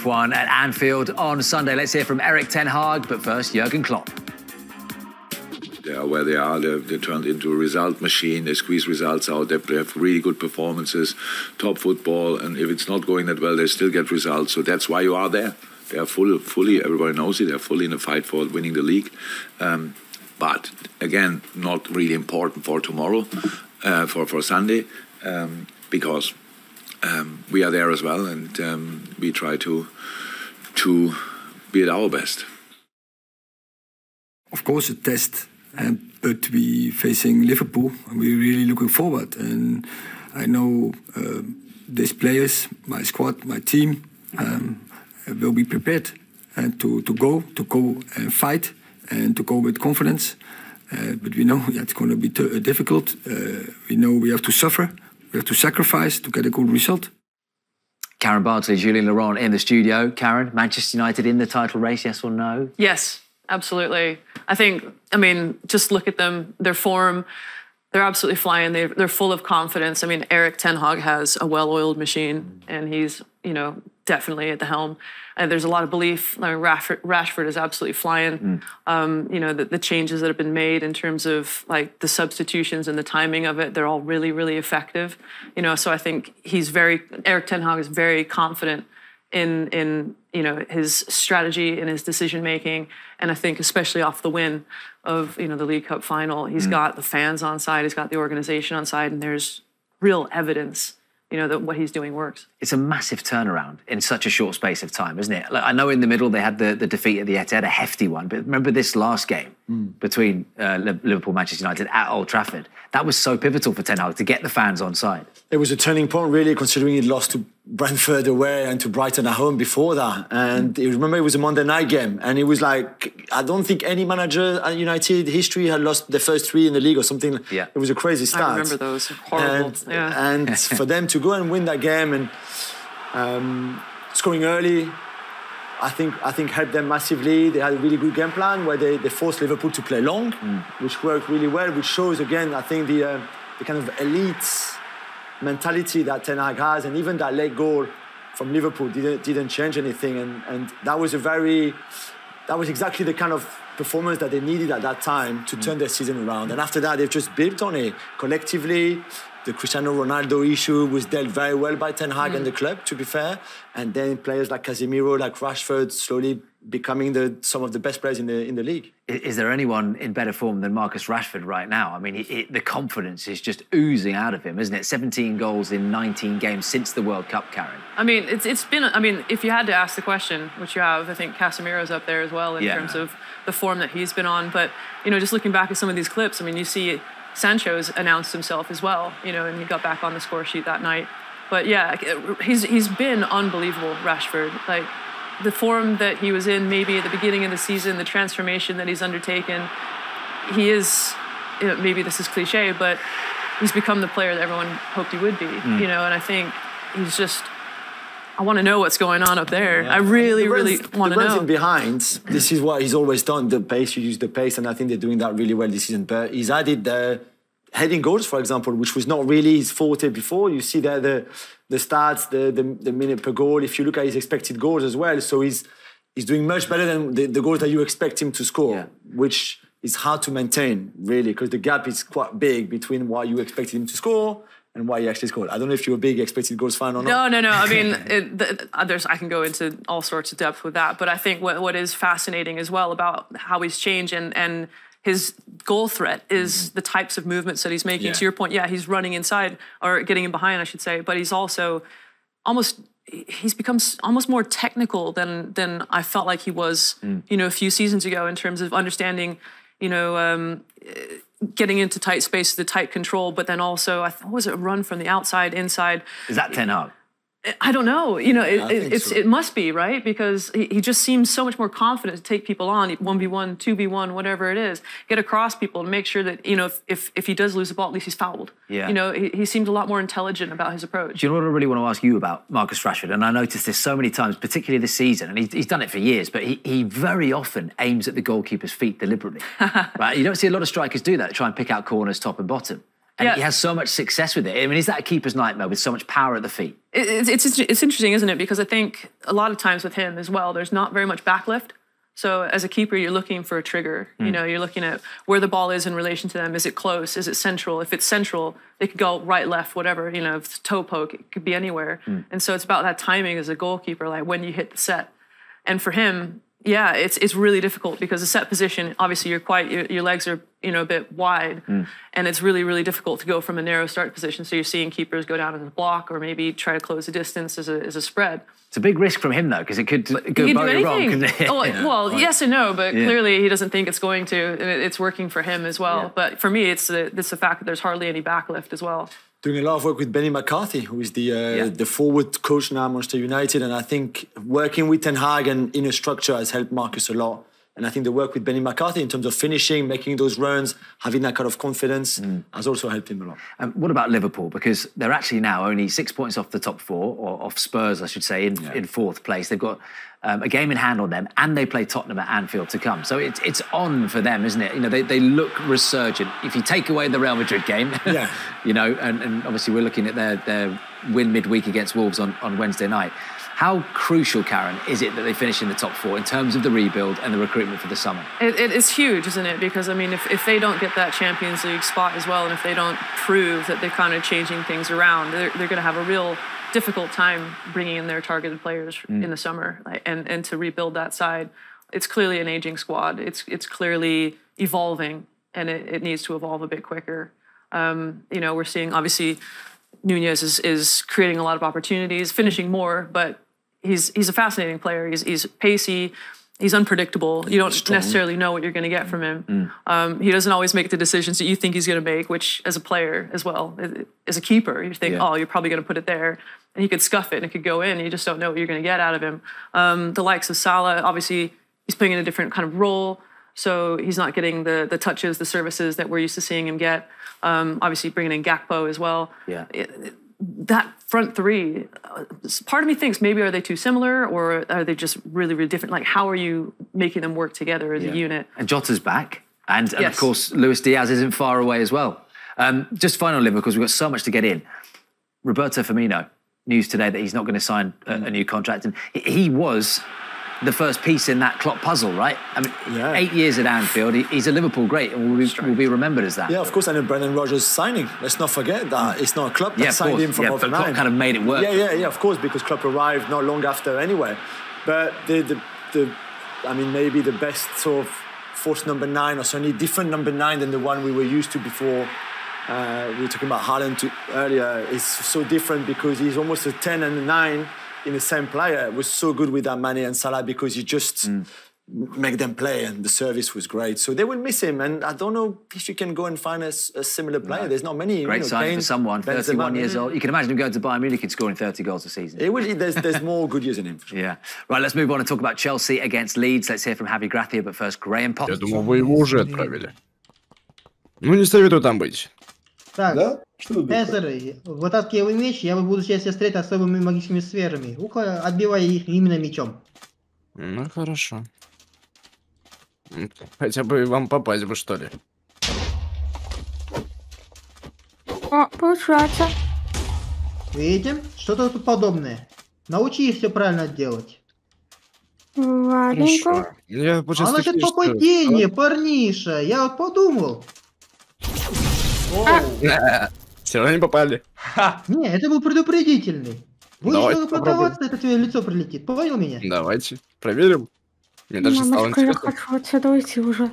both won at Anfield on Sunday. Let's hear from Erik Ten Hag, but first, Jurgen Klopp. They are where they are. They turned into a result machine. They squeeze results out. They have really good performances, top football. And if it's not going that well, they still get results. So that's why you are there. They are fully, everybody knows it, they're fully in the fight for winning the league. But again, not really important for tomorrow, for Sunday, because we are there as well, and we try to be at our best. Of course, a test. But we facing Liverpool, and we're really looking forward. And I know these players, my squad, my team, will be prepared and to go and fight and to go with confidence. But we know it's going to be difficult. We know we have to suffer, we have to sacrifice to get a good result. Karen Bartley, Julien Laurent in the studio. Karen, Manchester United in the title race, yes or no? Yes. Absolutely. I mean, just look at them, their form, they're absolutely flying. They're full of confidence. I mean, Erik Ten Hag has a well-oiled machine, and he's, definitely at the helm. And there's a lot of belief. I mean, Rashford is absolutely flying. The changes that have been made in terms of like the substitutions and the timing of it, they're all really, really effective. So I think Erik Ten Hag is very confident in his strategy and his decision making, and I think especially off the win of the League Cup final, he's got the fans on side, he's got the organization on side, and there's real evidence that what he's doing works. It's a massive turnaround in such a short space of time, isn't it? Like, I know in the middle they had the defeat at the Etihad, a hefty one, but remember this last game between Liverpool, Manchester United at Old Trafford? That was so pivotal for Ten Hag to get the fans on side. It was a turning point, really, considering he lost to Brentford away and to Brighton at home before that. And you remember it was a Monday night game, and it was like, I don't think any manager at United history had lost the first three in the league or something. Yeah. It was a crazy start. I remember those. Horrible. And for them to go and win that game and scoring early, I think helped them massively. They had a really good game plan where they forced Liverpool to play long, which worked really well, which shows, again, I think the kind of elite mentality that Ten Hag has, and even that late goal from Liverpool didn't change anything, and that was exactly the kind of performance that they needed at that time to turn their season around. And after that, they've just built on it collectively. The Cristiano Ronaldo issue was dealt very well by Ten Hag and the club, to be fair. And then players like Casemiro, like Rashford, slowly becoming some of the best players in the league. Is there anyone in better form than Marcus Rashford right now? I mean, the confidence is just oozing out of him, isn't it? 17 goals in 19 games since the World Cup, Karen. I mean, it's been. I mean, if you had to ask the question, which you have, I think Casemiro's up there as well in terms of the form that he's been on. But just looking back at some of these clips, I mean, you see Sancho's announced himself as well, and he got back on the score sheet that night. But yeah, he's been unbelievable, Rashford. Like, the form that he was in maybe at the beginning of the season, the transformation that he's undertaken, he is, maybe this is cliche, but he's become the player that everyone hoped he would be, and I think he's just, I want to know what's going on up there. Yeah. I really want to know. The runs in behind, this is what he's always done, the pace, you use the pace, and I think they're doing that really well this season. But he's added heading goals, for example, which was not really his forte before. You see there the stats, the minute per goal. If you look at his expected goals as well, so he's doing much better than the goals that you expect him to score, which is hard to maintain, really, because the gap is quite big between what you expected him to score and why he actually scored. I don't know if you're a big expected goals fan or not. No. I mean, I can go into all sorts of depth with that, but I think what is fascinating as well about how he's changed and his goal threat is the types of movements that he's making. Yeah. To your point, he's running inside, or getting in behind, I should say, but he's also he's become almost more technical than I felt like he was, a few seasons ago, in terms of understanding, getting into tight space, the tight control, but then also, what was it, a run from the outside, inside. Is that Ten Hag? I don't know. It must be, right? Because he just seems so much more confident to take people on, 1v1, 2v1, whatever it is, get across people and make sure that, if he does lose the ball, at least he's fouled. Yeah. He seems a lot more intelligent about his approach. Do you know what I really want to ask you about Marcus Rashford? And I noticed this so many times, particularly this season, and he's done it for years, but he very often aims at the goalkeeper's feet deliberately. Right? You don't see a lot of strikers do that, try and pick out corners top and bottom. And he has so much success with it. I mean, is that a keeper's nightmare with so much power at the feet? It's interesting, isn't it? Because I think a lot of times with him as well, there's not very much backlift. So as a keeper, you're looking for a trigger. You know, you're looking at where the ball is in relation to them. Is it close? Is it central? If it's central, they could go right, left, whatever. You know, if it's toe poke, it could be anywhere. And so it's about that timing as a goalkeeper, like when you hit the set. And for him, yeah, it's really difficult because the set position, obviously your legs are, you know, a bit wide, and it's really, really difficult to go from a narrow start position. So you're seeing keepers go down as a block or maybe try to close the distance as a spread. It's a big risk from him, though, because it could go very wrong, couldn't it? Well, yes and no, but clearly he doesn't think it's going to, and it's working for him as well. But for me, it's the fact that there's hardly any backlift as well. Doing a lot of work with Benny McCarthy, who is the forward coach now at Manchester United, and I think working with Ten Hag and in a structure has helped Marcus a lot. And I think the work with Benny McCarthy in terms of finishing, making those runs, having that kind of confidence has also helped him a lot. What about Liverpool? Because they're actually now only 6 points off the top four, or off Spurs, I should say, in fourth place. They've got a game in hand on them, and they play Tottenham at Anfield to come. So it's on for them, isn't it? You know, they look resurgent. If you take away the Real Madrid game, you know, and obviously we're looking at their win midweek against Wolves on Wednesday night. How crucial, Karen, is it that they finish in the top four in terms of the rebuild and the recruitment for the summer? It is huge, isn't it? Because, I mean, if they don't get that Champions League spot as well, and if they don't prove that they're kind of changing things around, they're going to have a real difficult time bringing in their targeted players in the summer and to rebuild that side. It's clearly an aging squad. It's clearly evolving, and it needs to evolve a bit quicker. You know, we're seeing, obviously, Nunez is creating a lot of opportunities, finishing more, but he's a fascinating player. He's pacey, he's unpredictable. You don't necessarily know what you're going to get from him. He doesn't always make the decisions that you think he's going to make, which as a player as well, as a keeper, you think, oh, you're probably going to put it there, and he could scuff it and it could go in. You just don't know what you're going to get out of him. The likes of Salah, obviously, he's playing in a different kind of role, so he's not getting the touches, the services that we're used to seeing him get. Obviously, bringing in Gakpo as well. Yeah. That front three, part of me thinks maybe are they too similar, or are they just really, really different? Like, how are you making them work together as a unit? And Jota's back. And of course, Luis Diaz isn't far away as well. Just final, Liv, because we've got so much to get in. Roberto Firmino, news today that he's not going to sign a new contract. And he was the first piece in that Klopp puzzle, right? I mean, 8 years at Anfield, he's a Liverpool great, and will be remembered as that. Yeah, of course, and Brendan Rodgers signing. Let's not forget that it's not Klopp that signed him from but Klopp kind of made it work. Yeah, of course, because Klopp arrived not long after anyway. But I mean, maybe the best sort of forced number 9, or certainly different number 9 than the one we were used to before. We were talking about Haaland earlier. It's so different because he's almost a 10 and a 9 in the same player. It was so good with Mane and Salah because he just make them play, and the service was great. So they will miss him, and I don't know if you can go and find a similar player. There's not many. Great signing for someone, 31 years old. You can imagine him going to Bayern Munich and scoring 30 goals a season. There's more good years in him. Sure. Yeah. Right, let's move on and talk about Chelsea against Leeds. Let's hear from Javi Gracia, but first, Graham Potter. Я думал, вы его уже отправили. Ну, не советую там быть. Так, Да? Что ты думаешь? Эзер, вытаскивай меч, я буду сейчас стрелять особыми магическими сферами. Отбивая их именно мечом. Ну, хорошо. Хотя бы вам попасть бы, что ли. О, получается. Видите? Что-то тут подобное. Научи их все правильно делать. Ладненько. Хорошо. Я А почти насчет попадения, парниша, я вот подумал. Все равно не попали. Не, это был предупредительный. Будешь Давайте много подаваться, это тебе в лицо прилетит. Понял меня? Давайте, проверим. Мне даже стало Мамочка, я интересно. хочу отсюда уйти уже.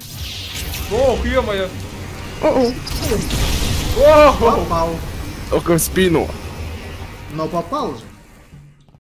Ох, ё-моё! О-о. Ох! Попал. Только в спину. Но попал же.